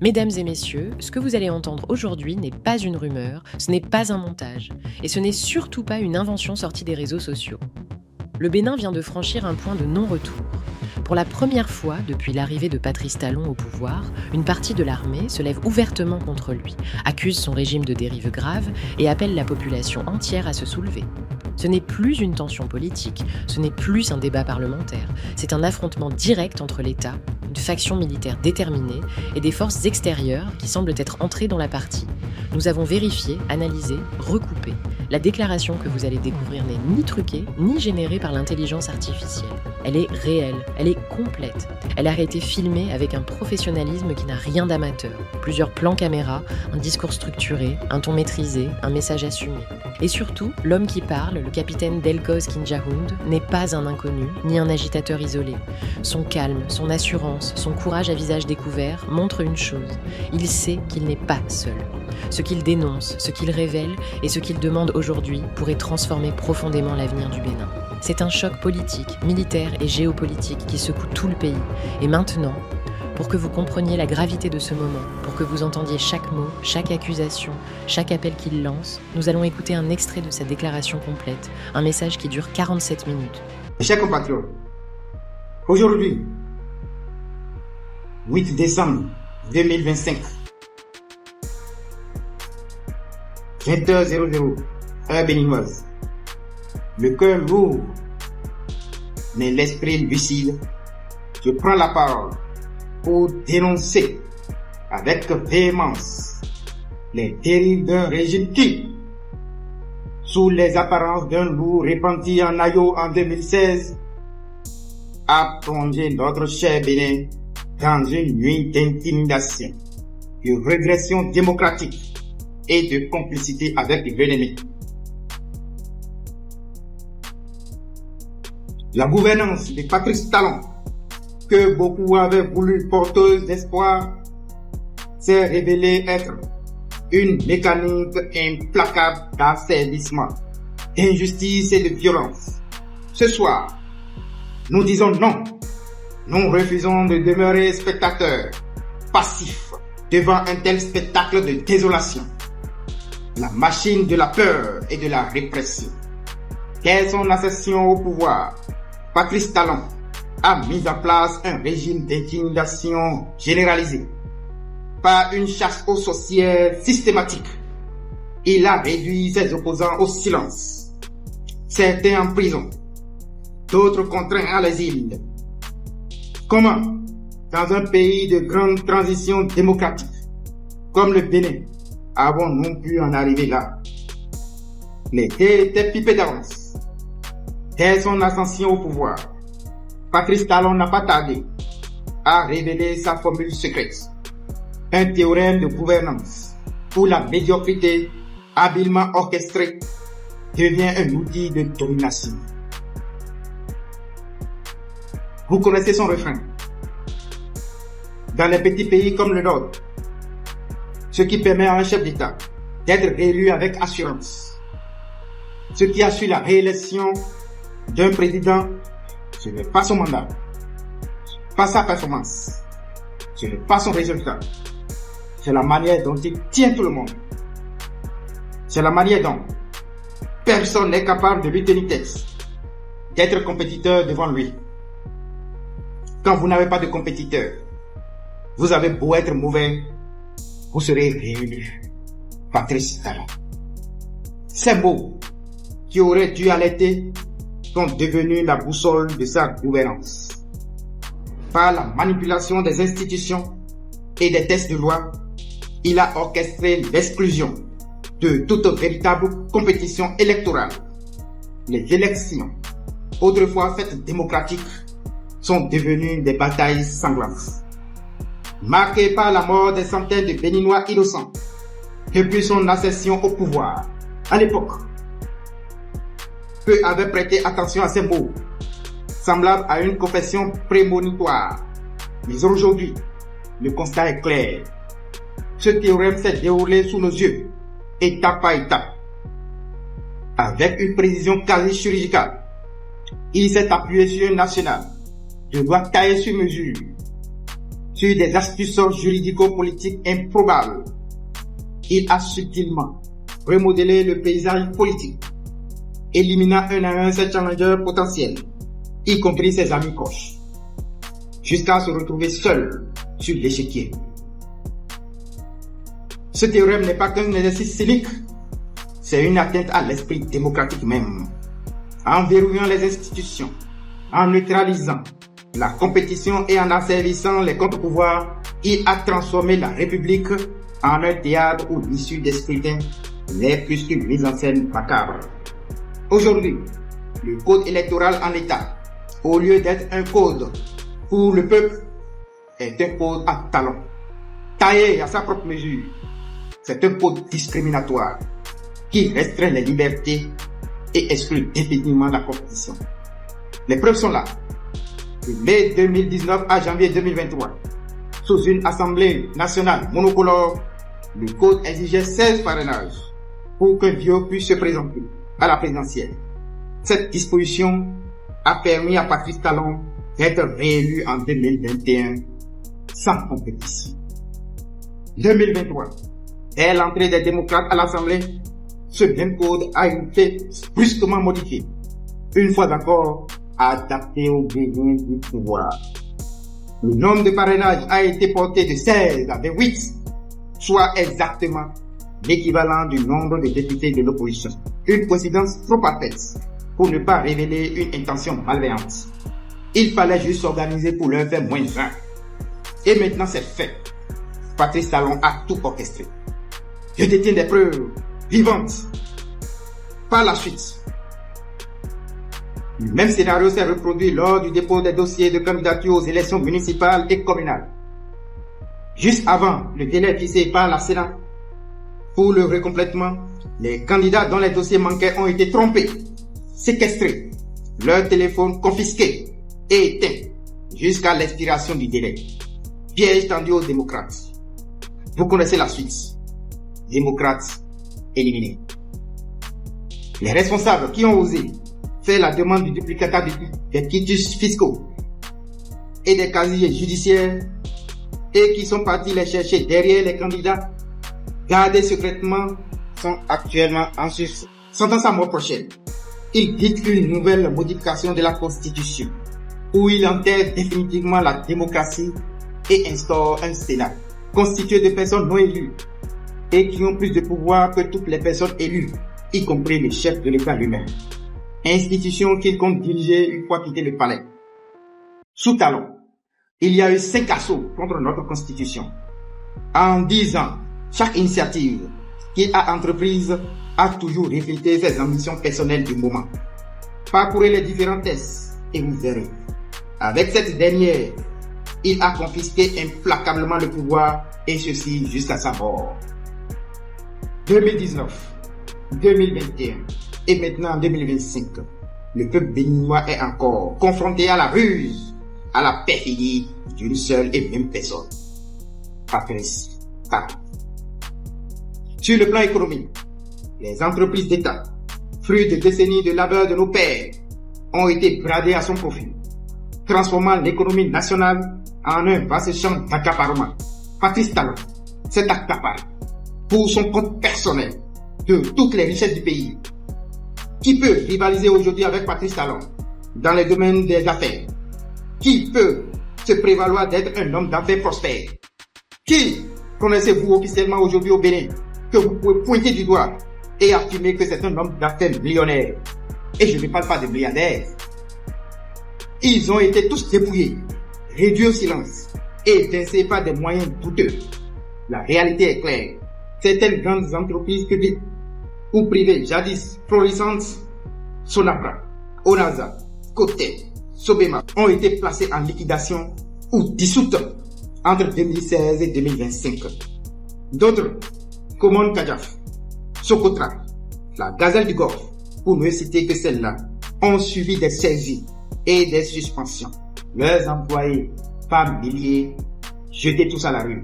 Mesdames et messieurs, ce que vous allez entendre aujourd'hui n'est pas une rumeur, ce n'est pas un montage, et ce n'est surtout pas une invention sortie des réseaux sociaux. Le Bénin vient de franchir un point de non-retour. Pour la première fois depuis l'arrivée de Patrice Talon au pouvoir, une partie de l'armée se lève ouvertement contre lui, accuse son régime de dérive grave et appelle la population entière à se soulever. Ce n'est plus une tension politique, ce n'est plus un débat parlementaire, c'est un affrontement direct entre l'État, une faction militaire déterminée et des forces extérieures qui semblent être entrées dans la partie. Nous avons vérifié, analysé, recoupé. La déclaration que vous allez découvrir n'est ni truquée, ni générée par l'intelligence artificielle. Elle est réelle, elle est complète. Elle a été filmée avec un professionnalisme qui n'a rien d'amateur. Plusieurs plans caméra, un discours structuré, un ton maîtrisé, un message assumé. Et surtout, l'homme qui parle, le capitaine Delcos Kinjahund, n'est pas un inconnu, ni un agitateur isolé. Son calme, son assurance, son courage à visage découvert montrent une chose. Il sait qu'il n'est pas seul. Ce qu'il dénonce, ce qu'il révèle et ce qu'il demande aujourd'hui pourrait transformer profondément l'avenir du Bénin. C'est un choc politique, militaire et géopolitique qui secoue tout le pays. Et maintenant, pour que vous compreniez la gravité de ce moment, pour que vous entendiez chaque mot, chaque accusation, chaque appel qu'il lance, nous allons écouter un extrait de sa déclaration complète, un message qui dure 47 minutes. Chers compatriotes, aujourd'hui, 8 décembre 2025, 20h00, heure béninoise, le cœur lourd, mais l'esprit lucide, je prends la parole pour dénoncer avec véhémence les dérives d'un régime qui, sous les apparences d'un loup repenti en Ayo en 2016, a plongé notre cher Bénin dans une nuit d'intimidation, de régression démocratique et de complicité avec l'ennemi. La gouvernance de Patrice Talon, que beaucoup avaient voulu porteuse d'espoir, s'est révélée être une mécanique implacable d'asservissement, d'injustice et de violence. Ce soir, nous disons non. Nous refusons de demeurer spectateurs, passifs, devant un tel spectacle de désolation. La machine de la peur et de la répression. Dès son accession au pouvoir, Patrice Talon a mis en place un régime d'intimidation généralisé. Par une chasse aux sorcières systématique, il a réduit ses opposants au silence. Certains en prison, d'autres contraints à l'exil. Comment, dans un pays de grande transition démocratique, comme le Bénin, avons-nous pu en arriver là? L'été était pipé d'avance. Dès son ascension au pouvoir, Patrice Talon n'a pas tardé à révéler sa formule secrète. Un théorème de gouvernance où la médiocrité, habilement orchestrée, devient un outil de domination. Vous connaissez son refrain. Dans les petits pays comme le nôtre, ce qui permet à un chef d'État d'être réélu avec assurance. Ce qui assure la réélection d'un président, ce n'est pas son mandat, pas sa performance, ce n'est pas son résultat, c'est la manière dont il tient tout le monde. C'est la manière dont personne n'est capable de lui tenir tête, d'être compétiteur devant lui. Quand vous n'avez pas de compétiteur, vous avez beau être mauvais, vous serez réélu. Patrice Talon. Ces mots qui auraient dû alerter sont devenus la boussole de sa gouvernance. Par la manipulation des institutions et des textes de loi, il a orchestré l'exclusion de toute véritable compétition électorale. Les élections, autrefois faites démocratiques, sont devenues des batailles sanglantes. Marquées par la mort des centaines de Béninois innocents depuis son accession au pouvoir. À l'époque, peu avaient prêté attention à ces mots, semblables à une confession prémonitoire. Mais aujourd'hui, le constat est clair. Ce théorème s'est déroulé sous nos yeux, étape par étape. Avec une précision quasi chirurgicale, il s'est appuyé sur un national de loi taillée sur mesure. sur des astuces juridico-politiques improbables. Il a subtilement remodelé le paysage politique, éliminant un à un ses challengers potentiels, y compris ses amis proches, jusqu'à se retrouver seul sur l'échiquier. Ce théorème n'est pas qu'un exercice cynique, c'est une atteinte à l'esprit démocratique même. En verrouillant les institutions, en neutralisant la compétition et en asservissant les contre-pouvoirs, il a transformé la République en un théâtre où l'issue des scrutins n'est plus qu'une mise en scène macabre. Aujourd'hui, le code électoral en état, au lieu d'être un code pour le peuple, est un code à talons, taillé à sa propre mesure. C'est un code discriminatoire qui restreint les libertés et exclut définitivement la compétition. Les preuves sont là. De mai 2019 à janvier 2023, sous une assemblée nationale monocolore, le code exigeait 16 parrainages pour qu'un vieux puisse se présenter à la présidentielle. Cette disposition a permis à Patrice Talon d'être réélu en 2021 sans compétition. 2023, dès l'entrée des démocrates à l'Assemblée, ce même code a été brusquement modifié, une fois encore adapté aux besoins du pouvoir. Le nombre de parrainages a été porté de 16 à 28, soit exactement l'équivalent du nombre de députés de l'opposition. Une coïncidence trop parfaite pour ne pas révéler une intention malveillante. Il fallait juste s'organiser pour leur faire moins 20. Et maintenant c'est fait. Patrice Talon a tout orchestré. Je détiens des preuves vivantes. Par la suite, le même scénario s'est reproduit lors du dépôt des dossiers de candidature aux élections municipales et communales. Juste avant le délai fixé par la Sénat pour le recomplètement, les candidats dont les dossiers manquaient ont été trompés, séquestrés, leur téléphone confisqué et éteint jusqu'à l'expiration du délai. Piège tendu aux démocrates. Vous connaissez la suite. Démocrates éliminés. Les responsables qui ont osé faire la demande du duplicata des quitus fiscaux et des casiers judiciaires et qui sont partis les chercher derrière les candidats gardés secrètement sont actuellement en sentence à mort prochaine. Ils dictent une nouvelle modification de la Constitution où il enterre définitivement la démocratie et instaure un Sénat constitué de personnes non élues et qui ont plus de pouvoir que toutes les personnes élues, y compris le chef de l'État lui-même. Institution qu'il compte diriger une fois quitté le palais. Sous Talon, il y a eu 5 assauts contre notre Constitution. En 10 ans, chaque initiative qu'il a entreprise a toujours reflété ses ambitions personnelles du moment. Parcourez les différents tests et vous verrez. Avec cette dernière, il a confisqué implacablement le pouvoir et ceci jusqu'à sa mort. 2019, 2021 et maintenant 2025, le peuple béninois est encore confronté à la ruse, à la perfidie d'une seule et même personne. Patrice Talon. Sur le plan économique, les entreprises d'État, fruits de décennies de labeur de nos pères, ont été bradées à son profit, transformant l'économie nationale en un vaste champ d'accaparement. Patrice Talon s'est accaparé pour son compte personnel de toutes les richesses du pays. Qui peut rivaliser aujourd'hui avec Patrice Talon dans les domaines des affaires? Qui peut se prévaloir d'être un homme d'affaires prospère? Qui connaissez-vous officiellement aujourd'hui au Bénin que vous pouvez pointer du doigt et affirmer que c'est un homme d'affaires millionnaire? Et je ne parle pas de milliardaires. Ils ont été tous dépouillés, réduits au silence et évincés par des moyens douteux. La réalité est claire. Certaines grandes entreprises publiques ou privées jadis florissantes, Sonabra, Onaza, Cotet, Sobema, ont été placées en liquidation ou dissoutes entre 2016 et 2025. D'autres, Common Kajaf, Socotra, la Gazelle du Golfe, pour ne citer que celles-là, ont suivi des saisies et des suspensions. Leurs employés, par milliers, jetés tous à la rue,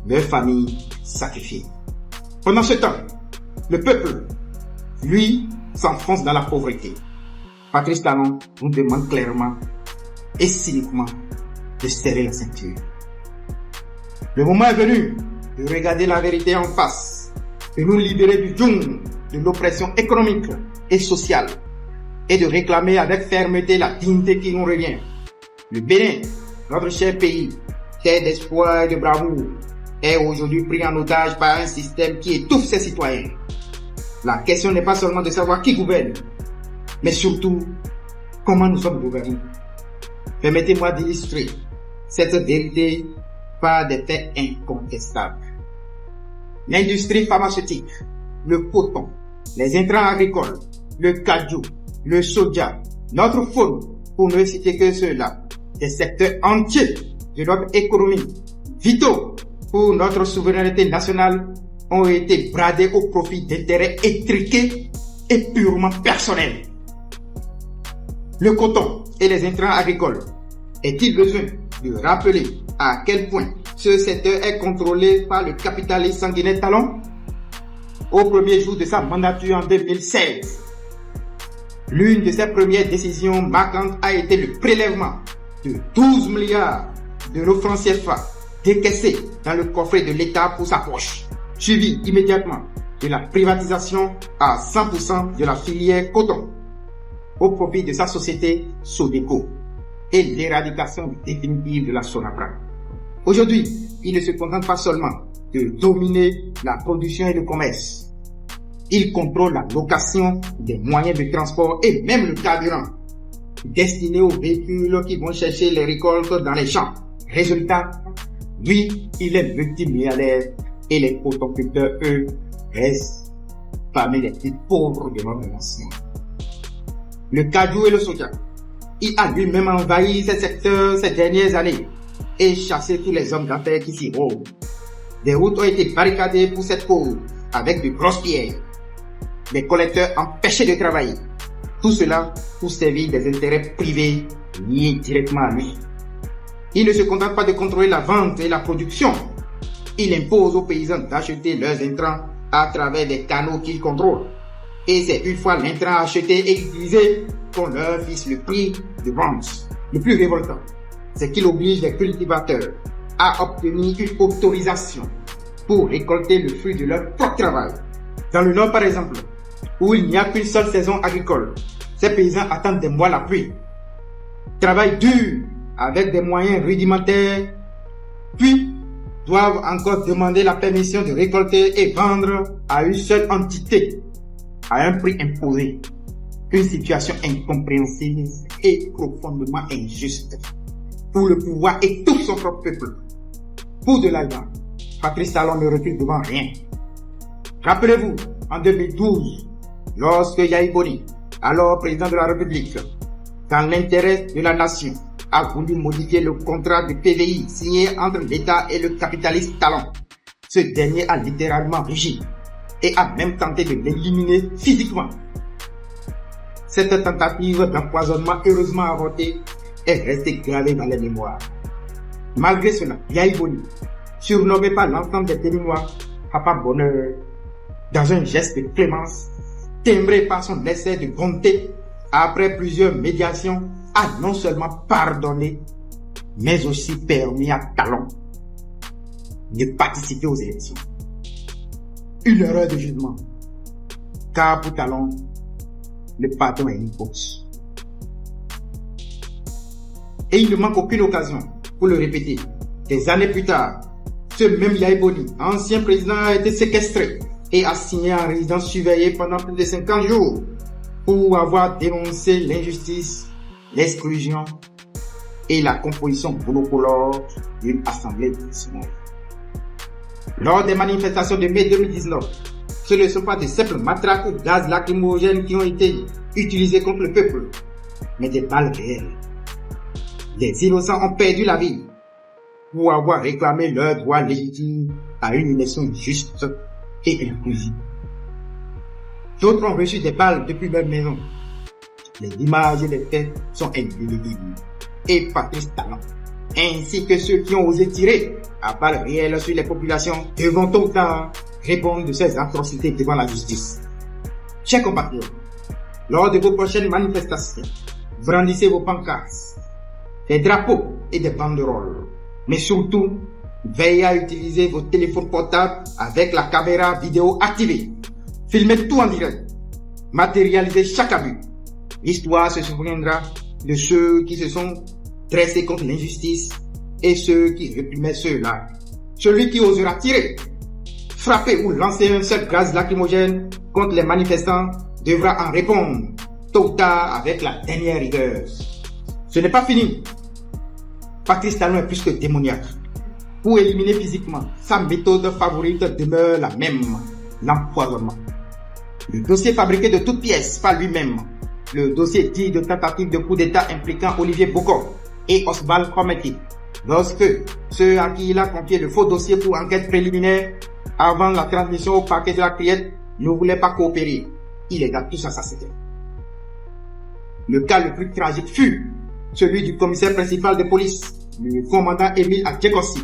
leurs familles sacrifiées. Pendant ce temps, le peuple, lui, s'enfonce dans la pauvreté. Patrice Talon nous demande clairement et cyniquement de serrer la ceinture. Le moment est venu de regarder la vérité en face, de nous libérer du djung de l'oppression économique et sociale et de réclamer avec fermeté la dignité qui nous revient. Le Bénin, notre cher pays, terre d'espoir et de bravoure, est aujourd'hui pris en otage par un système qui étouffe ses citoyens. La question n'est pas seulement de savoir qui gouverne, mais surtout comment nous sommes gouvernés. Permettez-moi d'illustrer cette vérité par des faits incontestables. L'industrie pharmaceutique, le coton, les intrants agricoles, le cajou, le soja, notre faune, pour ne citer que ceux-là, des secteurs entiers de notre économie, vitaux pour notre souveraineté nationale, ont été bradés au profit d'intérêts étriqués et purement personnels. Le coton et les intrants agricoles, est-il besoin de rappeler à quel point ce secteur est contrôlé par le capitaliste sanguinaire Talon? Au premier jour de sa mandature en 2016, l'une de ses premières décisions marquantes a été le prélèvement de 12 milliards de francs CFA décaissés dans le coffret de l'État pour sa poche, suivi immédiatement de la privatisation à 100% de la filière coton au profit de sa société Sodeco et l'éradication définitive de la Sonapra. Aujourd'hui, il ne se contente pas seulement de dominer la production et le commerce. Il contrôle la location des moyens de transport et même le carburant destiné aux véhicules qui vont chercher les récoltes dans les champs. Résultat, lui, il est multimilliardaire et les cotonculteurs, eux, restent parmi les plus pauvres de notre nation. Le cajou et le soja, il a lui-même envahi ces secteurs ces dernières années et chassé tous les hommes d'affaires qui s'y rôdent. Des routes ont été barricadées pour cette cause avec de grosses pierres. Les collecteurs empêchés de travailler. Tout cela pour servir des intérêts privés liés directement à lui. Il ne se contente pas de contrôler la vente et la production. Il impose aux paysans d'acheter leurs intrants à travers des canaux qu'il contrôle. Et c'est une fois l'intrant acheté et utilisé qu'on leur fixe le prix de vente. Le plus révoltant, c'est qu'il oblige les cultivateurs à obtenir une autorisation pour récolter le fruit de leur propre travail. Dans le Nord, par exemple, où il n'y a qu'une seule saison agricole, ces paysans attendent des mois la pluie, travaillent dur avec des moyens rudimentaires, puis doivent encore demander la permission de récolter et vendre à une seule entité, à un prix imposé. Une situation incompréhensible et profondément injuste pour le pouvoir et tout son propre peuple. Pour de l'argent, Patrice Talon ne recule devant rien. Rappelez-vous, en 2012, lorsque Yahi Boni, alors président de la République, dans l'intérêt de la nation, a voulu modifier le contrat de PVI signé entre l'État et le capitaliste Talon. Ce dernier a littéralement rugi et a même tenté de l'éliminer physiquement. Cette tentative d'empoisonnement heureusement avortée est restée gravée dans les mémoires. Malgré cela, Yahi Boni, surnommé par l'ensemble des Béninois Papa Bonheur, dans un geste de clémence, timbré par son essai de bonté, après plusieurs médiations, a non seulement pardonné, mais aussi permis à Talon de participer aux élections. Une erreur de jugement, car pour Talon, le pardon est une faute. Et il ne manque aucune occasion pour le répéter. Des années plus tard, ce même Yahi Boni, ancien président, a été séquestré et assigné en résidence surveillée pendant plus de 50 jours pour avoir dénoncé l'injustice, l'exclusion et la composition monocolore d'une assemblée nationale. Lors des manifestations de mai 2019, ce ne sont pas de simples matraques ou gaz lacrymogènes qui ont été utilisés contre le peuple, mais des balles réelles. Les innocents ont perdu la vie pour avoir réclamé leur droit légitime à une élection juste et inclusive. D'autres ont reçu des balles depuis leur maison. Les images et les faits sont indélébiles. Et Patrice Talon, ainsi que ceux qui ont osé tirer à balles réelles sur les populations, devront tôt ou tard répondre de ces atrocités devant la justice. Chers compatriotes, lors de vos prochaines manifestations, brandissez vos pancartes, des drapeaux et des banderoles. Mais surtout, Veillez à utiliser vos téléphones portables avec la caméra vidéo activée. Filmez tout en direct. Matérialisez chaque abus. L'histoire se souviendra de ceux qui se sont dressés contre l'injustice et ceux qui réprimaient ceux-là. Celui qui osera tirer, frapper ou lancer un seul gaz lacrymogène contre les manifestants devra en répondre, tôt ou tard avec la dernière rigueur. Ce n'est pas fini. Patrice Talon est plus que démoniaque. Pour éliminer physiquement, sa méthode favorite demeure la même, l'empoisonnement. Le dossier fabriqué de toutes pièces par lui-même, le dossier dit de tentative de coup d'État impliquant Olivier Bocor et Oswald Krometi, lorsque ceux à qui il a confié le faux dossier pour enquête préliminaire avant la transmission au parquet de la Criette ne voulaient pas coopérer. Il les a tous assassinés. Le cas le plus tragique fut celui du commissaire principal de police, le commandant Émile Adjekossi,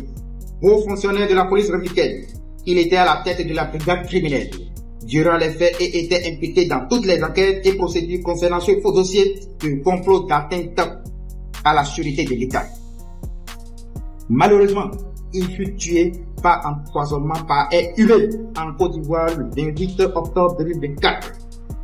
haut fonctionnaire de la police républicaine. Il était à la tête de la brigade criminelle durant les faits et était impliqué dans toutes les enquêtes et procédures concernant ce faux dossier de complot d'atteinte à la sûreté de l'État. Malheureusement, il fut tué par empoisonnement par air humain en Côte d'Ivoire le 28 octobre 2024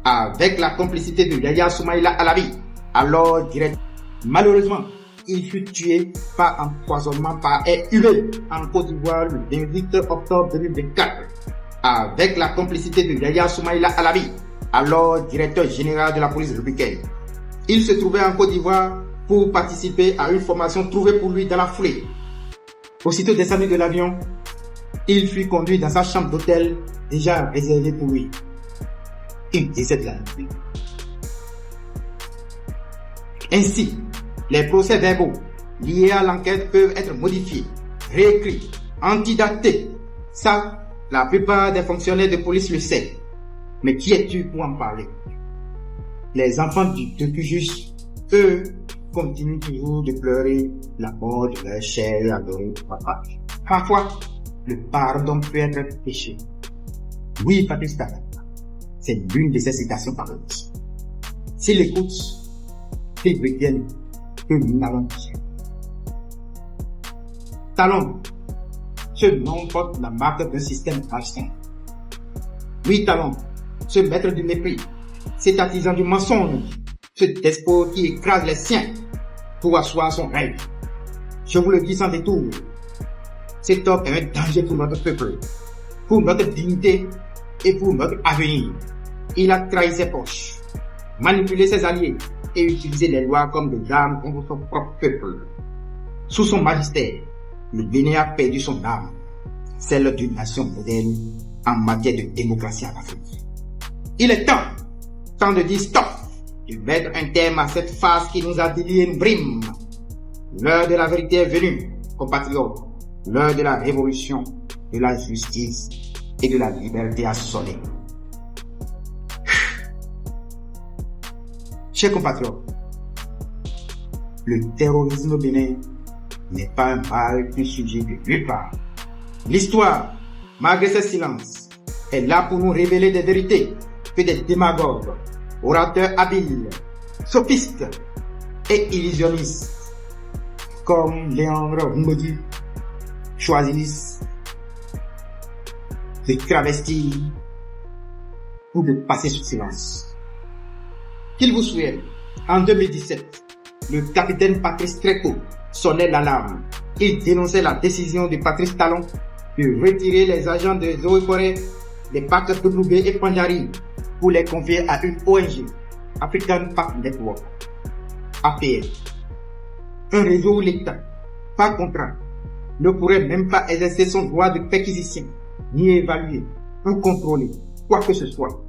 avec la complicité de Yaya Soumaïla Alabi, alors directeur. Malheureusement, il fut tué par empoisonnement par air humain en Côte d'Ivoire le 28 octobre 2024 avec la complicité de Yaya Soumaïla Alabi, alors directeur général de la police républicaine. Il se trouvait en Côte d'Ivoire pour participer à une formation trouvée pour lui dans la foulée. Aussitôt descendu de l'avion, il fut conduit dans sa chambre d'hôtel déjà réservée pour lui. Il décède la nuit. Ainsi, les procès-verbaux liés à l'enquête peuvent être modifiés, réécrits, antidatés. Ça, la plupart des fonctionnaires de police le savent. Mais qui es-tu pour en parler? Les enfants du juge, eux, continuent toujours de pleurer la mort de leur cher adoré papa. Parfois, le pardon peut être péché. Oui, Patrice Talon, c'est l'une de ses citations par le dit. S'il écoute, qu'il retienne que nous n'avons pas. Talon, ce nom porte la marque d'un système malsain. Oui, Talon, ce maître du mépris, cet artisan du mensonge, ce despote qui écrase les siens pour asseoir son règne. Je vous le dis sans détour, cet homme est un danger pour notre peuple, pour notre dignité et pour notre avenir. Il a trahi ses proches, manipulé ses alliés et utilisé les lois comme des armes contre son propre peuple. Sous son magistère, le Bénin a perdu son âme, celle d'une nation moderne en matière de démocratie en Afrique. Il est temps de dire stop, de mettre un terme à cette phase qui nous a délié une brime. L'heure de la vérité est venue, compatriotes. L'heure de la révolution, de la justice et de la liberté a sonné. Chers compatriotes, le terrorisme au Bénin n'est pas un mal qui surgit de nulle part. L'histoire, malgré ses silences, est là pour nous révéler des vérités que des démagogues, orateurs habiles, sophistes et illusionnistes comme Léandre Mbodi choisissent de travestir ou de passer sous silence. Qu'il vous souvienne, en 2017, le capitaine Patrice Tréco sonnait l'alarme. Il dénonçait la décision de Patrice Talon de retirer les agents de Eaux et Forêts des parcs Touloubé et Pandjari pour les confier à une ONG, African Park Network, APN. Un réseau où l'État, par contrat, ne pourrait même pas exercer son droit de perquisition, ni évaluer ou contrôler quoi que ce soit.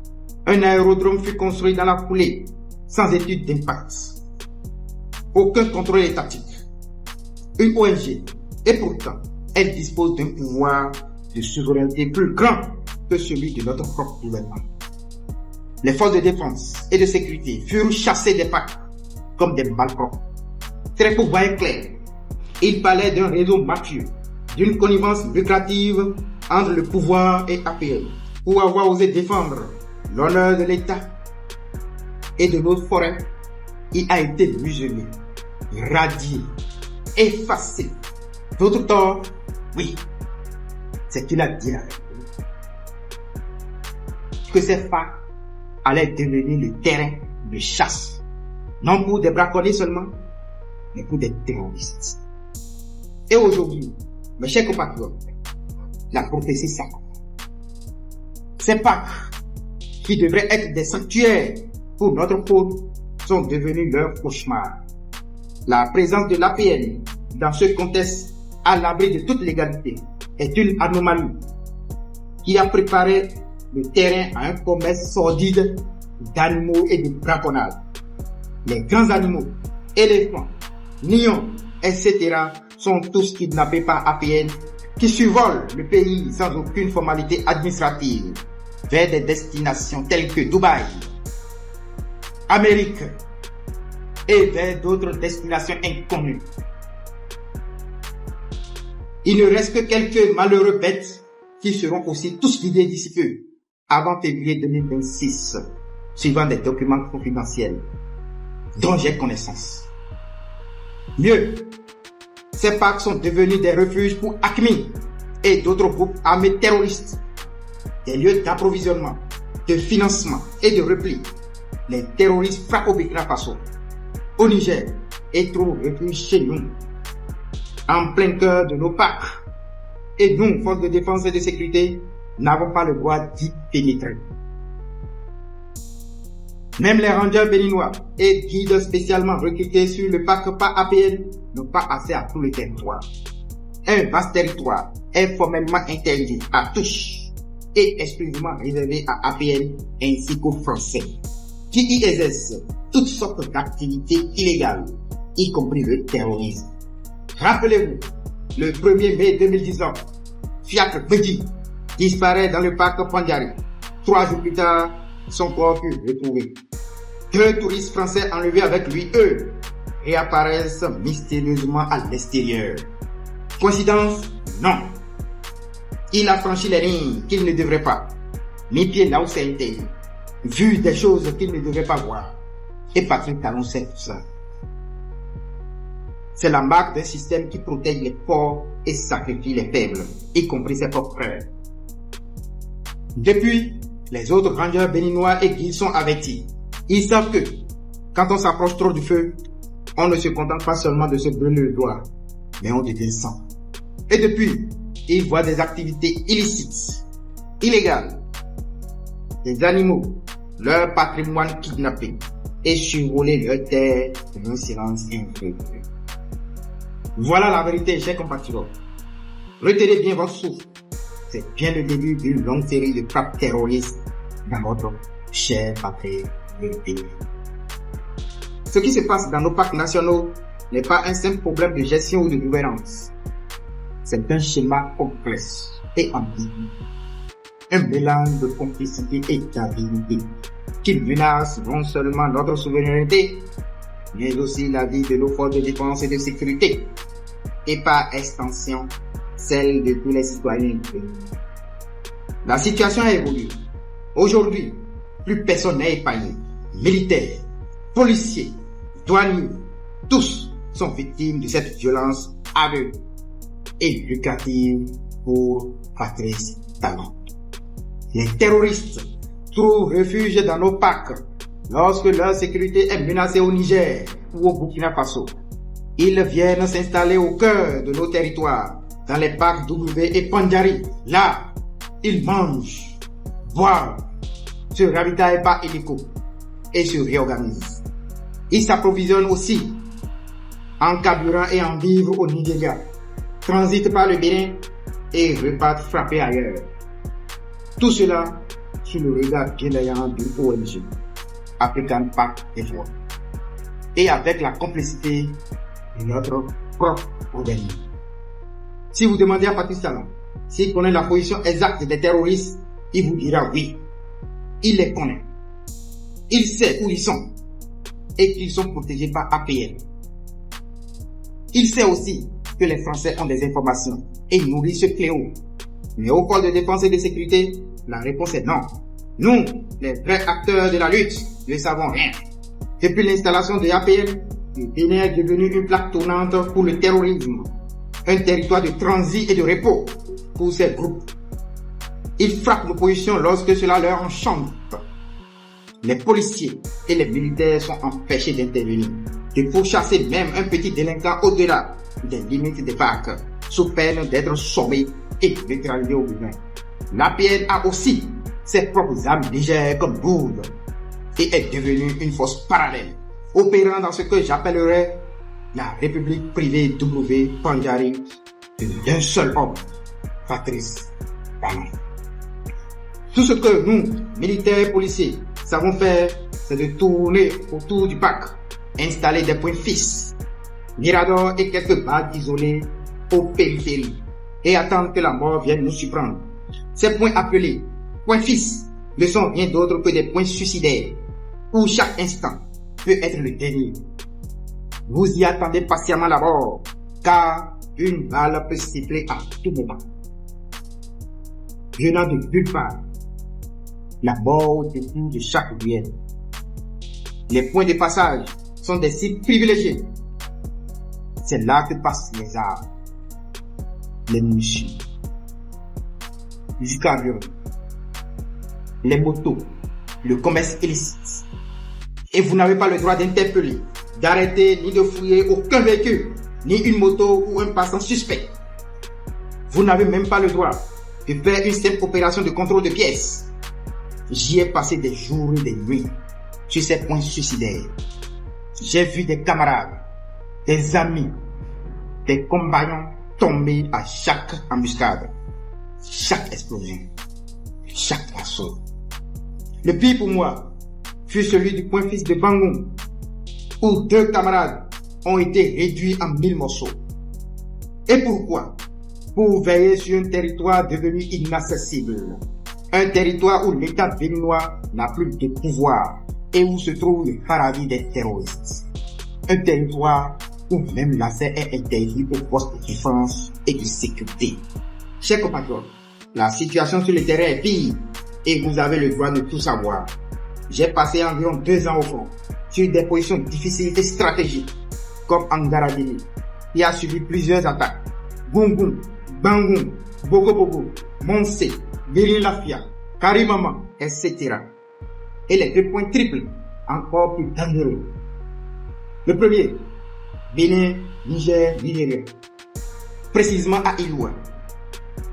Un aérodrome fut construit dans la foulée, sans étude d'impact. Aucun contrôle étatique. Une ONG, et pourtant, elle dispose d'un pouvoir de souveraineté plus grand que celui de notre propre gouvernement. Les forces de défense et de sécurité furent chassées des parcs comme des malpropres. Tréco voyait clair. Il parlait d'un réseau mafieux, d'une connivence lucrative entre le pouvoir et APN pour avoir osé défendre l'honneur de l'État et de nos forêts. Il a été muselé, radié, effacé. D'autres torts Oui, c'est qu'il a dit la vérité. Que ces FARC allaient devenir le terrain de chasse, non pour des braconniers seulement, mais pour des terroristes. Et aujourd'hui, mes chers compatriotes, la prophétie s'accomplit. Ces FARC, qui devraient être des sanctuaires pour notre faute, sont devenus leur cauchemar. La présence de l'APN dans ce contexte à l'abri de toute légalité est une anomalie qui a préparé le terrain à un commerce sordide d'animaux et de braconnage. Les grands animaux, éléphants, lions, etc. sont tous kidnappés par APN qui survolent le pays sans aucune formalité administrative vers des destinations telles que Dubaï, Amérique et vers d'autres destinations inconnues. Il ne reste que quelques malheureux bêtes qui seront aussi tous vidés d'ici peu, avant février 2026, suivant des documents confidentiels dont j'ai connaissance. Mieux, ces parcs sont devenus des refuges pour AQMI et d'autres groupes armés terroristes, des lieux d'approvisionnement, de financement et de repli. Les terroristes frappent au Burkina Faso, au Niger et trouvent refuge chez nous, en plein cœur de nos parcs. Et nous, forces de défense et de sécurité, n'avons pas le droit d'y pénétrer. Même les rangers béninois et guides spécialement recrutés sur le parc par APN n'ont pas accès à tout le territoire. Un vaste territoire est formellement interdit à tous et exclusivement réservé à APN ainsi qu'aux Français, qui y exercent toutes sortes d'activités illégales, y compris le terrorisme. Rappelez-vous, le 1er mai 2019, Fiacre Petit disparaît dans le parc Pandjari. 3 jours plus tard, son corps fut retrouvé. 2 touristes français enlevés avec lui, eux, réapparaissent mystérieusement à l'extérieur. Coïncidence? Non. Il a franchi les lignes qu'il ne devrait pas, mis pied là où c'est interdit, vu des choses qu'il ne devrait pas voir. Et Patrick Talon sait tout ça. C'est la marque d'un système qui protège les forts et sacrifie les faibles, y compris ses propres frères. Depuis, les autres rangers béninois et guides sont avertis. Ils savent que, quand on s'approche trop du feu, on ne se contente pas seulement de se brûler le doigt, mais on devient sang. Et depuis, ils voient des activités illicites, illégales, des animaux, leur patrimoine kidnappé et survoler leur terre dans un silence infructueux. Voilà la vérité, chers compatriotes. Retenez bien votre souffle. C'est bien le début d'une longue série de frappes terroristes dans votre cher patrie du pays. Ce qui se passe dans nos parcs nationaux n'est pas un simple problème de gestion ou de gouvernance. C'est un schéma complexe et ambigu. Un mélange de complicité et d'avidité qui menace non seulement notre souveraineté, mais aussi la vie de nos forces de défense et de sécurité, et par extension, celle de tous les citoyens. La situation a évolué. Aujourd'hui, plus personne n'est épargné. Militaires, policiers, douaniers, tous sont victimes de cette violence aveugle et lucrative pour Patrice Talon. Les terroristes trouvent refuge dans nos parcs lorsque leur sécurité est menacée au Niger ou au Burkina Faso. Ils viennent s'installer au cœur de nos territoires, dans les parcs W et Pandjari. Là, ils mangent, boivent, se ravitaillent par hélico et se réorganisent. Ils s'approvisionnent aussi en carburant et en vivres au Nigeria, transitent par le Bénin et repartent frapper ailleurs. Tout cela sous le regard bienveillant d'une ONG, African Park Network, et avec la complicité de notre propre gouvernement. Si vous demandez à Patrice Talon s'il connaît la position exacte des terroristes, il vous dira oui. Il les connaît. Il sait où ils sont et qu'ils sont protégés par APN. Il sait aussi que les Français ont des informations et nourrissent ce fléau. Mais au corps de défense et de sécurité, la réponse est non. Nous, les vrais acteurs de la lutte, ne savons rien. Depuis l'installation de APN, le Bénin est devenu une plaque tournante pour le terrorisme. un territoire de transit et de repos pour ces groupes. Ils frappent l'opposition lorsque cela leur enchante. Les policiers et les militaires sont empêchés d'intervenir, de pourchasser même un petit délinquant au-delà des limites des parcs, sous peine d'être sommé et neutralisé au besoin. L'APN a aussi ses propres armes légères comme lourdes et est devenue une force parallèle, opérant dans ce que j'appellerais la République privée W. Pandjari d'un seul homme, Patrice Talon. Tout ce que nous, militaires et policiers, savons faire, c'est de tourner autour du parc, installer des points fixes, miradors et quelques bases isolées aux périphéries, et attendre que la mort vienne nous surprendre. Ces points appelés points fixes ne sont rien d'autre que des points suicidaires, où chaque instant peut être le dernier. Vous y attendez patiemment la mort, car une balle peut siffler à tout moment. Venant de nulle part, la mort au détour de chaque ruelle. Les points de passage sont des sites privilégiés. C'est là que passent les armes, les munitions, du carburant, les motos, le commerce illicite. Et vous n'avez pas le droit d'interpeller, d'arrêter ni de fouiller aucun véhicule, ni une moto ou un passant suspect. Vous n'avez même pas le droit de faire une simple opération de contrôle de pièces. J'y ai passé des jours et des nuits sur ces points suicidaires. J'ai vu des camarades, des amis, des compagnons tomber à chaque embuscade, chaque explosion, chaque assaut. Le pire pour moi fut celui du point fixe de Bangoum, où 2 camarades ont été réduits en 1000 morceaux. Et pourquoi? Pour veiller sur un territoire devenu inaccessible. Un territoire où l'État béninois n'a plus de pouvoir et où se trouve le paradis des terroristes. Un territoire où même l'accès est interdit aux forces de défense et de sécurité. Chers compatriotes, la situation sur le terrain est pire et vous avez le droit de tout savoir. J'ai passé environ 2 ans au front sur des positions difficiles et stratégiques comme Angaradini, qui a subi plusieurs attaques. Gungun, Bangoum, Bogo, Monse, Lafia, Karimama, etc. Et les 2 points triples, encore plus dangereux. Le premier, Bénin, Niger, Nigeria. Précisément à Iloua.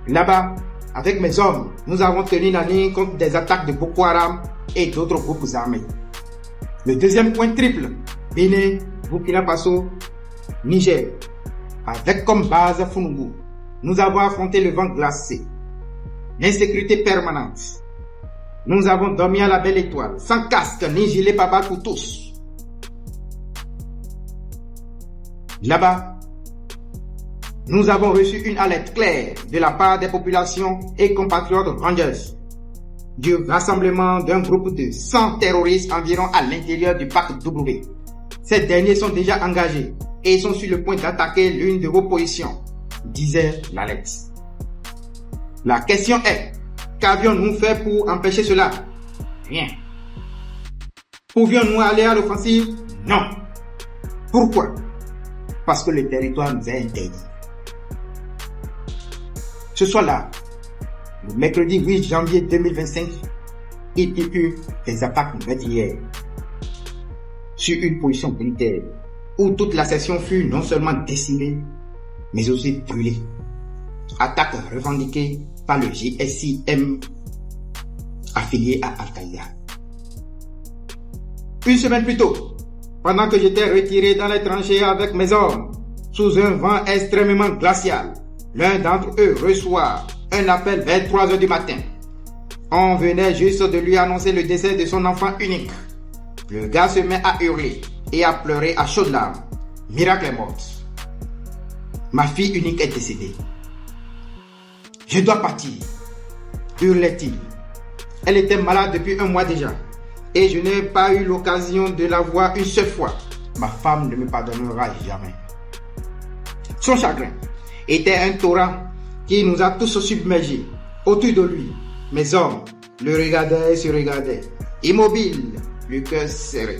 Là-bas, avec mes hommes, nous avons tenu la ligne contre des attaques de Boko Haram et d'autres groupes armés. Le deuxième point triple, Bénin, Burkina Faso, Niger. Avec comme base Funungu, nous avons affronté le vent glacé, l'insécurité permanente. Nous avons dormi à la belle étoile, sans casque ni gilet pare-balles pour tous. Là-bas, nous avons reçu une alerte claire de la part des populations et compatriotes Rangers du rassemblement d'un groupe de 100 terroristes environ à l'intérieur du parc W. Ces derniers sont déjà engagés et sont sur le point d'attaquer l'une de vos positions, disait l'alerte. La question est, qu'avions-nous fait pour empêcher cela? Rien. Pouvions-nous aller à l'offensive? Non. Pourquoi? Parce que le territoire nous est interdit. Ce soir-là, le mercredi 8 janvier 2025, il y eut des attaques meurtrières sur une position militaire où toute la section fut non seulement décimée, mais aussi brûlée. Attaque revendiquée par le GSIM affilié à Al-Qaïda. Une semaine plus tôt, pendant que j'étais retiré dans les tranchées avec mes hommes, sous un vent extrêmement glacial, l'un d'entre eux reçoit un appel vers 3 heures du matin. On venait juste de lui annoncer le décès de son enfant unique. Le gars se met à hurler et à pleurer à chaudes larmes. Miracle est morte. Ma fille unique est décédée. Je dois partir, hurlait-il. Elle était malade depuis 1 mois déjà et je n'ai pas eu l'occasion de la voir une seule fois. Ma femme ne me pardonnera jamais. Son chagrin était un torrent qui nous a tous submergés. Autour de lui, mes hommes le regardaient et se regardaient, immobiles, le cœur serré.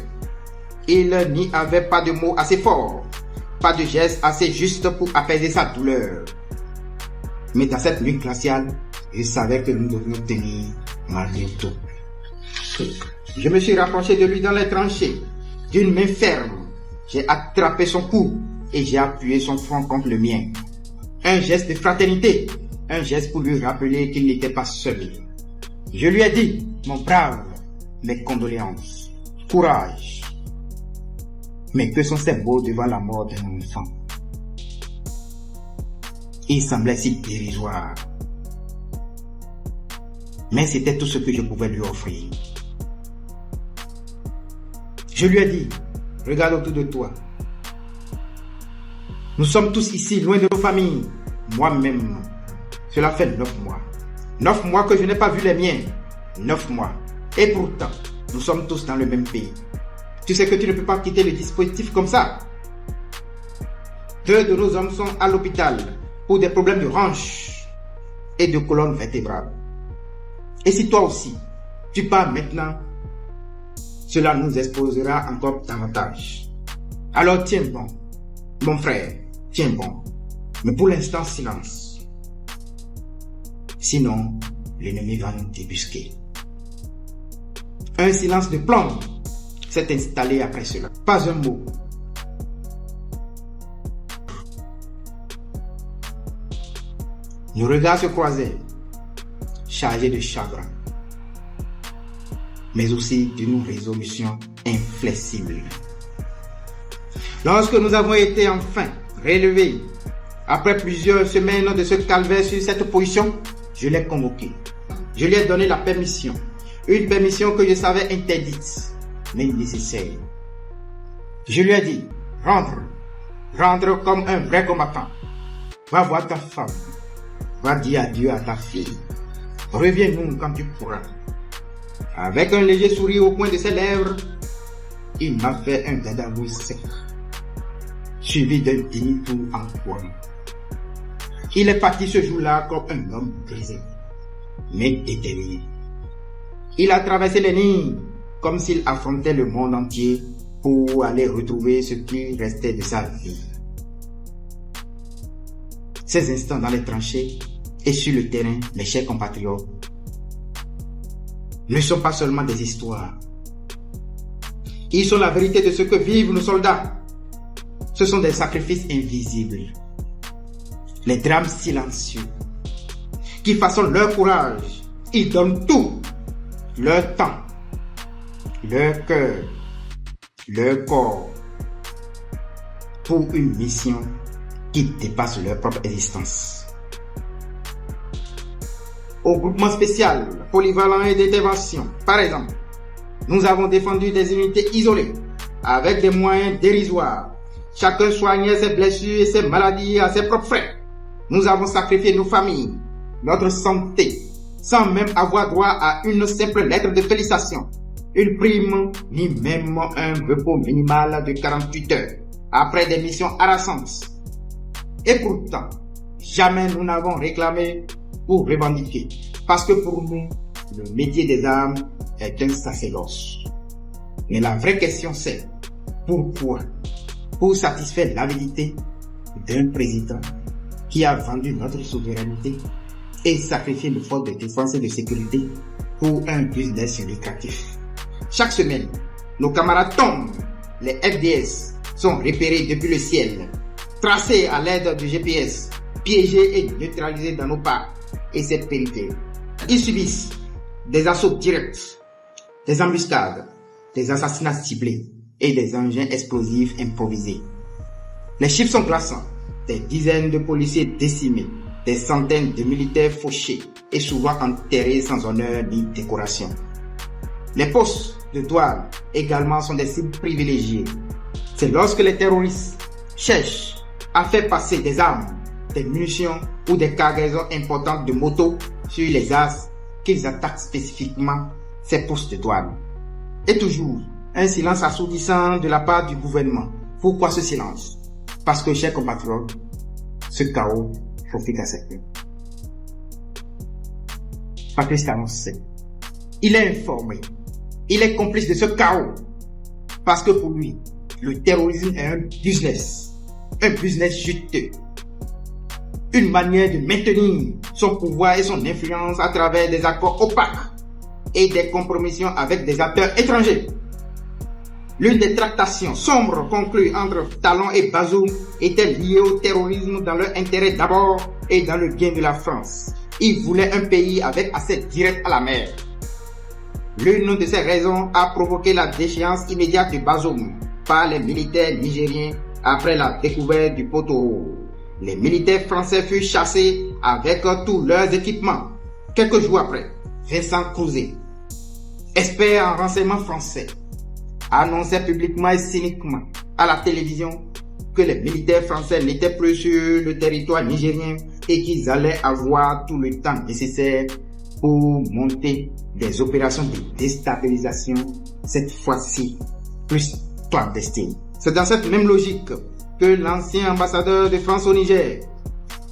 Il n'y avait pas de mots assez forts pas de geste assez juste pour apaiser sa douleur. Mais dans cette nuit glaciale, je savais que nous devions tenir malgré tout. Je me suis rapproché de lui dans les tranchées. D'une main ferme, j'ai attrapé son cou et j'ai appuyé son front contre le mien. Un geste de fraternité, un geste pour lui rappeler qu'il n'était pas seul. Je lui ai dit, mon brave, mes condoléances, courage. Mais que sont ces mots devant la mort d'un enfant? Il semblait si dérisoire. Mais c'était tout ce que je pouvais lui offrir. Je lui ai dit, regarde autour de toi. Nous sommes tous ici, loin de nos familles. Moi-même, cela fait 9 mois. 9 mois que je n'ai pas vu les miens. 9 mois. Et pourtant, nous sommes tous dans le même pays. Tu sais que tu ne peux pas quitter le dispositif comme ça. 2 de nos hommes sont à l'hôpital pour des problèmes de hanches et de colonne vertébrale. Et si toi aussi, tu pars maintenant, cela nous exposera encore davantage. Alors tiens bon, mon frère, tiens bon. Mais pour l'instant, silence. Sinon, l'ennemi va nous débusquer. Un silence de plomb s'est installé après cela. Pas un mot. Nos regards se croisaient, chargés de chagrin, mais aussi d'une résolution inflexible. Lorsque nous avons été enfin relevés, après plusieurs semaines de ce calvaire sur cette position, je l'ai convoqué. Je lui ai donné la permission. Une permission que je savais interdite, mais nécessaire. Je lui ai dit, rentre comme un vrai combattant. Va voir ta femme. Va dire adieu à ta fille. Reviens-nous quand tu pourras. Avec un léger sourire au coin de ses lèvres, il m'a fait un dadavouille sec, suivi d'un demi-tour en coin. Il est parti ce jour-là comme un homme brisé, mais déterminé. Il a traversé les lignes comme s'il affrontait le monde entier pour aller retrouver ce qui restait de sa vie. Ces instants dans les tranchées et sur le terrain, mes chers compatriotes, ne sont pas seulement des histoires. Ils sont la vérité de ce que vivent nos soldats. Ce sont des sacrifices invisibles, les drames silencieux, qui façonnent leur courage. Ils donnent tout, leur temps, leur cœur, leur corps, pour une mission qui dépasse leur propre existence. Au groupement spécial, polyvalent et d'intervention, par exemple, nous avons défendu des unités isolées, avec des moyens dérisoires. Chacun soignait ses blessures et ses maladies à ses propres frais. Nous avons sacrifié nos familles, notre santé, sans même avoir droit à une simple lettre de félicitation, une prime, ni même un repos minimal de 48 heures, après des missions harassantes. Et pourtant, jamais nous n'avons réclamé pour revendiquer, parce que pour nous, le métier des armes est un sacerdoce. Mais la vraie question c'est, pourquoi? Pour satisfaire l'avidité d'un président qui a vendu notre souveraineté et sacrifié nos forces de défense et de sécurité pour un business lucratif. Chaque semaine, nos camarades tombent, les FDS sont repérés depuis le ciel, tracés à l'aide du GPS, piégés et neutralisés dans nos parcs et cette périphérie. Ils subissent des assauts directs, des embuscades, des assassinats ciblés et des engins explosifs improvisés. Les chiffres sont glaçants. Des dizaines de policiers décimés, des centaines de militaires fauchés et souvent enterrés sans honneur ni décoration. Les postes de douane également sont des cibles privilégiées. C'est lorsque les terroristes cherchent à faire passer des armes, des munitions ou des cargaisons importantes de motos sur les axes qu'ils attaquent spécifiquement ces postes de douane. Et toujours, un silence assourdissant de la part du gouvernement. Pourquoi ce silence? Parce que, chers compatriotes, ce chaos profite à certains. Patrice Talon sait. Il est informé. Il est complice de ce chaos. Parce que pour lui, le terrorisme est un business. un business juteux. Une manière de maintenir son pouvoir et son influence à travers des accords opaques et des compromissions avec des acteurs étrangers. L'une des tractations sombres conclues entre Talon et Bazoum était liée au terrorisme dans leur intérêt d'abord et dans le bien de la France. Ils voulaient un pays avec accès direct à la mer. L'une de ces raisons a provoqué la déchéance immédiate de Bazoum par les militaires nigériens après la découverte du poteau. Les militaires français furent chassés avec tous leurs équipements. Quelques jours après, Vincent Crouzet, expert en renseignement français, annonçait publiquement et cyniquement à la télévision que les militaires français n'étaient plus sur le territoire nigérien et qu'ils allaient avoir tout le temps nécessaire pour monter des opérations de déstabilisation, cette fois-ci plus clandestines. C'est dans cette même logique que l'ancien ambassadeur de France au Niger,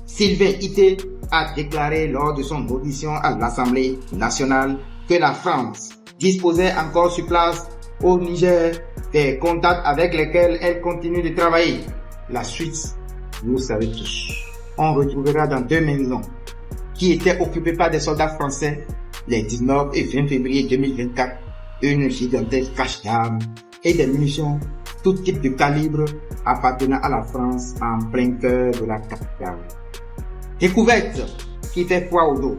Sylvain Ité, a déclaré lors de son audition à l'Assemblée nationale que la France disposait encore sur place au Niger des contacts avec lesquels elle continue de travailler. La suite, vous savez tous. On retrouvera dans 2 maisons qui étaient occupées par des soldats français les 19 et 20 février 2024 une gigantesque cache d'armes et des munitions tout type de calibre appartenant à la France en plein cœur de la capitale. Découverte qui fait froid au dos.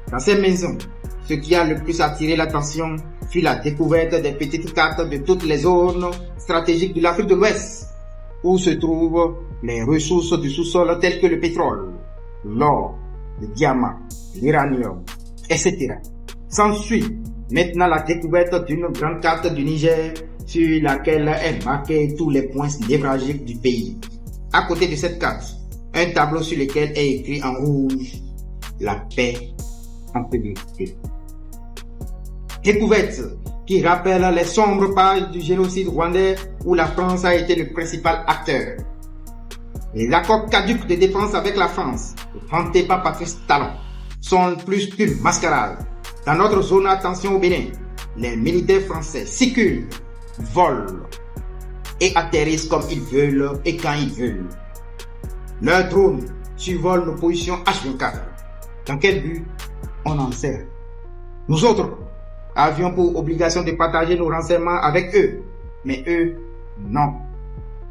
Dans ces maisons, ce qui a le plus attiré l'attention fut la découverte des petites cartes de toutes les zones stratégiques de l'Afrique de l'Ouest, où se trouvent les ressources du sous-sol telles que le pétrole, l'or, le diamant, l'uranium, etc. S'ensuit maintenant la découverte d'une grande carte du Niger sur laquelle est marqué tous les points névralgiques du pays. À côté de cette carte, un tableau sur lequel est écrit en rouge « La paix en sécurité ». Découverte qui rappelle les sombres pages du génocide rwandais où la France a été le principal acteur. Les accords caducs de défense avec la France, vantés par Patrice Talon, sont plus qu'une mascarade. Dans notre zone attention au Bénin, les militaires français circulent, volent et atterrissent comme ils veulent et quand ils veulent. Leurs drones survolent nos positions H24. Dans quel but? On en sait. Nous autres avions pour obligation de partager nos renseignements avec eux, mais eux, non.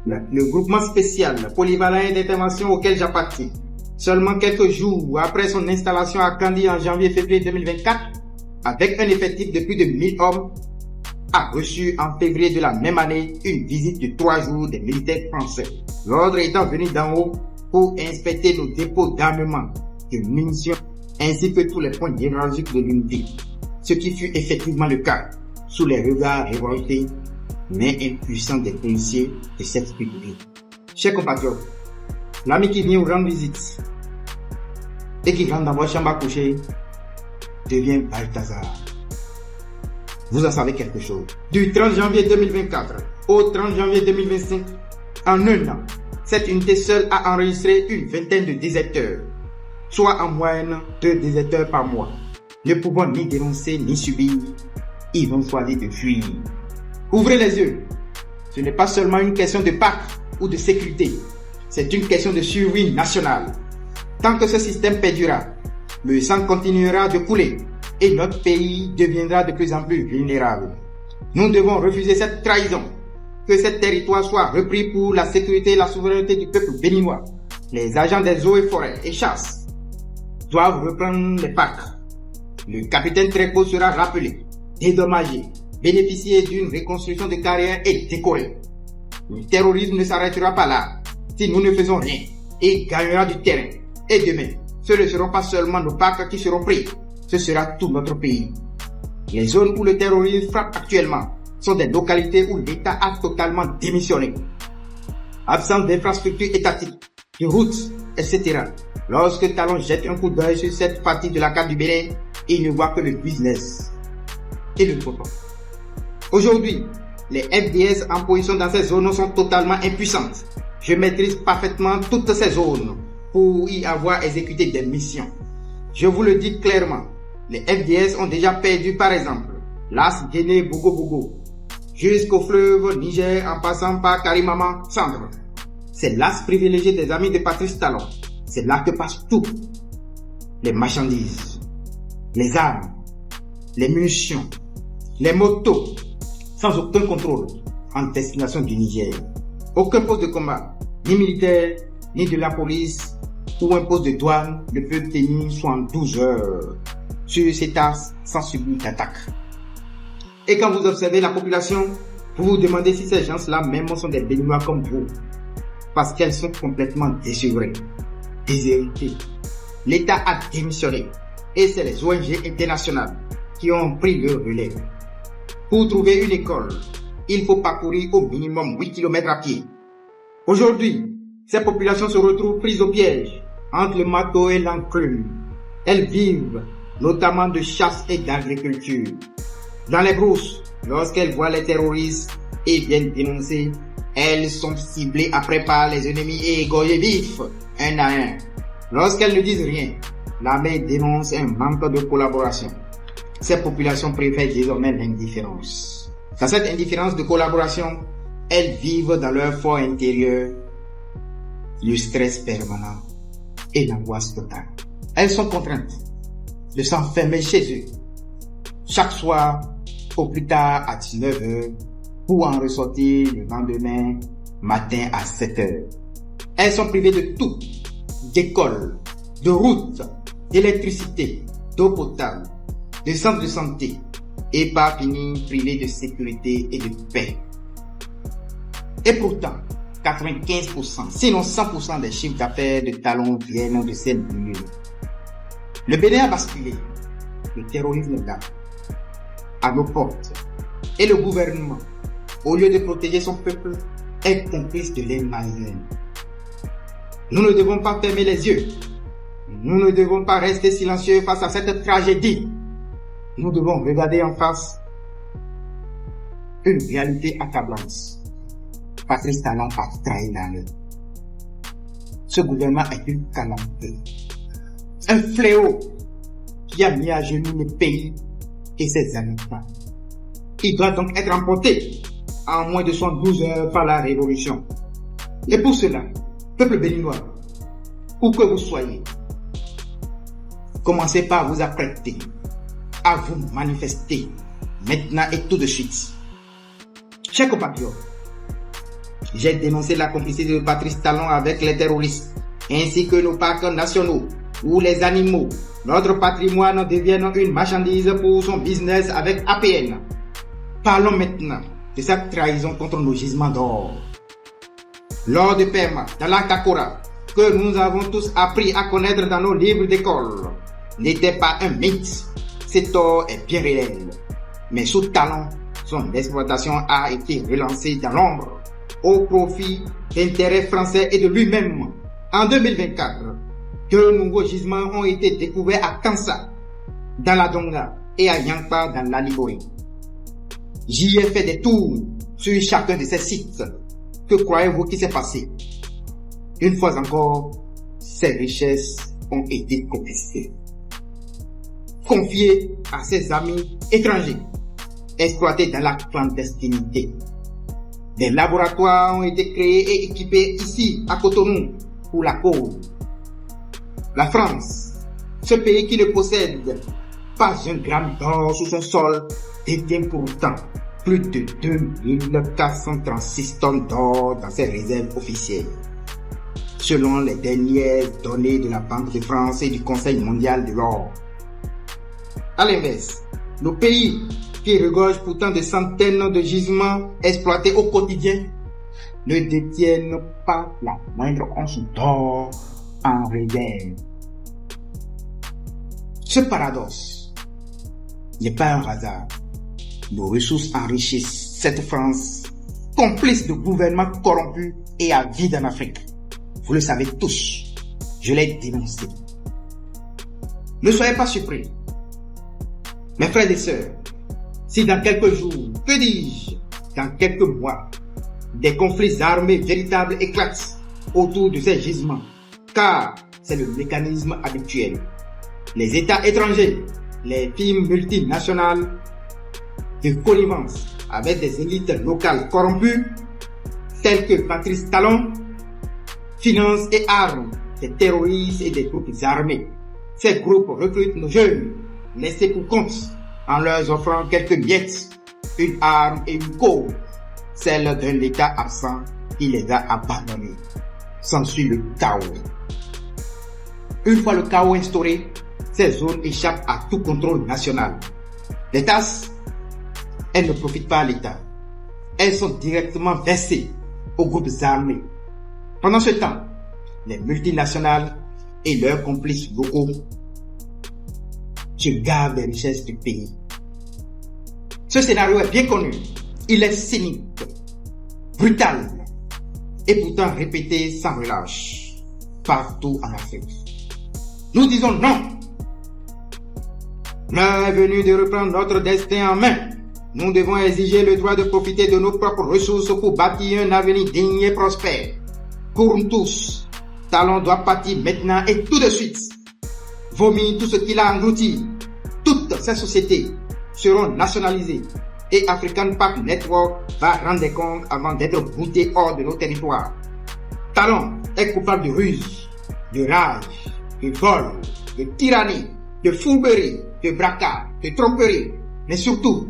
Le groupement spécial polyvalent d'intervention auquel j'appartiens, seulement quelques jours après son installation à Kandi en janvier-février 2024, avec un effectif de plus de 1000 hommes, a reçu en février de la même année une visite de 3 jours des militaires français. L'ordre étant venu d'en haut pour inspecter nos dépôts d'armement, de munitions, ainsi que tous les points névralgiques de l'unité. Ce qui fut effectivement le cas, sous les regards révoltés, mais impuissants des policiers de cette république. Chers compatriotes, l'ami qui vient vous rendre visite et qui rentre dans votre chambre à coucher devient Balthazar. Vous en savez quelque chose. Du 30 janvier 2024 au 30 janvier 2025, en un an, cette unité seule a enregistré une vingtaine de déserteurs, soit en moyenne 2 déserteurs par mois. Ne pouvant ni dénoncer ni subir, ils vont choisir de fuir. Ouvrez les yeux. Ce n'est pas seulement une question de PAC ou de sécurité. C'est une question de survie nationale. Tant que ce système perdurera, le sang continuera de couler et notre pays deviendra de plus en plus vulnérable. Nous devons refuser cette trahison. Que ce territoire soit repris pour la sécurité et la souveraineté du peuple béninois. Les agents des eaux et forêts et chasse doivent reprendre les PAC. Le capitaine Tréco sera rappelé, dédommagé, bénéficier d'une reconstruction de carrière et décoré. Le terrorisme ne s'arrêtera pas là si nous ne faisons rien et gagnera du terrain. Et demain, ce ne seront pas seulement nos PAC qui seront pris, ce sera tout notre pays. Les zones où le terrorisme frappe actuellement sont des localités où l'État a totalement démissionné. Absence d'infrastructures étatiques, de routes, etc. Lorsque Talon jette un coup d'œil sur cette partie de la carte du Bénin, il ne voit que le business et le poteau. Aujourd'hui, les FDS en position dans ces zones sont totalement impuissantes. Je maîtrise parfaitement toutes ces zones pour y avoir exécuté des missions. Je vous le dis clairement, les FDS ont déjà perdu par exemple l'As Guinée-Bogo-Bogo jusqu'au fleuve Niger en passant par Karimama Centre. c'est l'as privilégié des amis de Patrice Talon. C'est là que passe tout. Les marchandises, les armes, les munitions, les motos, sans aucun contrôle, en destination du Niger. Aucun poste de combat, ni militaire, ni de la police, ou un poste de douane ne peut tenir 72 heures sur cet as sans subir d'attaque. Et quand vous observez la population, vous vous demandez si ces gens-là même sont des Béninois comme vous. Parce qu'elles sont complètement désœuvrées, déshéritées. L'État a démissionné et c'est les ONG internationales qui ont pris le relais. Pour trouver une école, il faut parcourir au minimum 8 km à pied. Aujourd'hui, ces populations se retrouvent prises au piège entre le marteau et l'enclume. Elles vivent notamment de chasse et d'agriculture. Dans les brousses, lorsqu'elles voient les terroristes et viennent dénoncer, elles sont ciblées après par les ennemis et égorgées vifs, un à un. Lorsqu'elles ne disent rien, l'armée dénonce un manque de collaboration. Ces populations préfèrent désormais l'indifférence. Dans cette indifférence de collaboration, elles vivent dans leur fort intérieur le stress permanent et l'angoisse totale. Elles sont contraintes de s'enfermer chez eux chaque soir au plus tard à 19h pour en ressortir le lendemain matin à 7h. Elles sont privées de tout, d'école, de routes, d'électricité, d'eau potable, de centres de santé et par finir privées de sécurité et de paix. Et pourtant, 95%, sinon 100% des chiffres d'affaires de Talon viennent de ces lieux. Le Bénin a basculé. Le terrorisme est là, à nos portes. Et le gouvernement, au lieu de protéger son peuple, est complice de l'invasion. Nous ne devons pas fermer les yeux. Nous ne devons pas rester silencieux face à cette tragédie. Nous devons regarder en face une réalité accablante. Patrice Talon a trahi l'année. Ce gouvernement est une calamité. Un fléau qui a mis à genoux le pays et ses habitants. Il doit donc être emporté en moins de 72 heures par la révolution. Et pour cela, peuple béninois, où que vous soyez, commencez par vous apprêter à vous manifester maintenant et tout de suite. Chers compatriotes, j'ai dénoncé la complicité de Patrice Talon avec les terroristes, ainsi que nos parcs nationaux, où les animaux, notre patrimoine deviennent une marchandise pour son business avec APN. Parlons maintenant de cette trahison contre nos gisements d'or. L'or de Pema, dans la Kakora, que nous avons tous appris à connaître dans nos livres d'école, n'était pas un mythe. Cet or est bien réel. Mais sous Talon, son exploitation a été relancée dans l'ombre, au profit d'intérêts français et de lui-même. En 2024, deux nouveaux gisements ont été découverts à Kansa, dans la Donga, et à Yankpa, dans la Liborie. J'y ai fait des tours sur chacun de ces sites. Que croyez-vous qui s'est passé? Une fois encore, ces richesses ont été confisquées, confiées à ses amis étrangers, exploitées dans la clandestinité. Des laboratoires ont été créés et équipés ici, à Cotonou, pour la cause. La France, ce pays qui ne possède pas un gramme d'or sous son sol, détient pourtant plus de 2436 tonnes d'or dans ses réserves officielles, selon les dernières données de la Banque de France et du Conseil mondial de l'or. À l'inverse, nos pays qui regorgent pourtant de centaines de gisements exploités au quotidien ne détiennent pas la moindre once d'or en réserve. Ce paradoxe n'est pas un hasard. Nos ressources enrichissent cette France, complice de gouvernements corrompus et avides en Afrique. Vous le savez tous, je l'ai dénoncé. Ne soyez pas surpris. Mes frères et sœurs, si dans quelques jours, que dis-je, dans quelques mois, des conflits armés véritables éclatent autour de ces gisements, car c'est le mécanisme habituel. Les États étrangers, les firmes multinationales de connivence avec des élites locales corrompues, telles que Patrice Talon, financent et arment des terroristes et des groupes armés. Ces groupes recrutent nos jeunes, laissés pour compte, en leur offrant quelques miettes, une arme et une cause, celle d'un État absent qui les a abandonnés. S'ensuit le chaos. Une fois le chaos instauré, ces zones échappent à tout contrôle national. Les tasses, elles ne profitent pas à l'État. Elles sont directement versées aux groupes armés. Pendant ce temps, les multinationales et leurs complices locaux se gavent des richesses du pays. Ce scénario est bien connu. Il est cynique, brutal et pourtant répété sans relâche partout en Afrique. Nous disons non. L'heure est venue de reprendre notre destin en main. Nous devons exiger le droit de profiter de nos propres ressources pour bâtir un avenir digne et prospère. Pour nous tous, Talon doit partir maintenant et tout de suite. Vomir tout ce qu'il a englouti. Toutes ces sociétés seront nationalisées et African Park Network va rendre des comptes avant d'être bouté hors de nos territoires. Talon est coupable de ruse, de rage, de vol, de tyrannie, de fourberie, de braquage, de tromperie, mais surtout,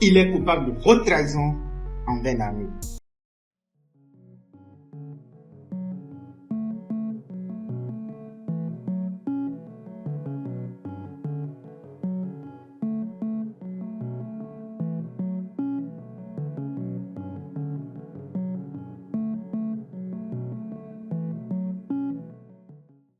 il est coupable de haute trahison envers l'armée.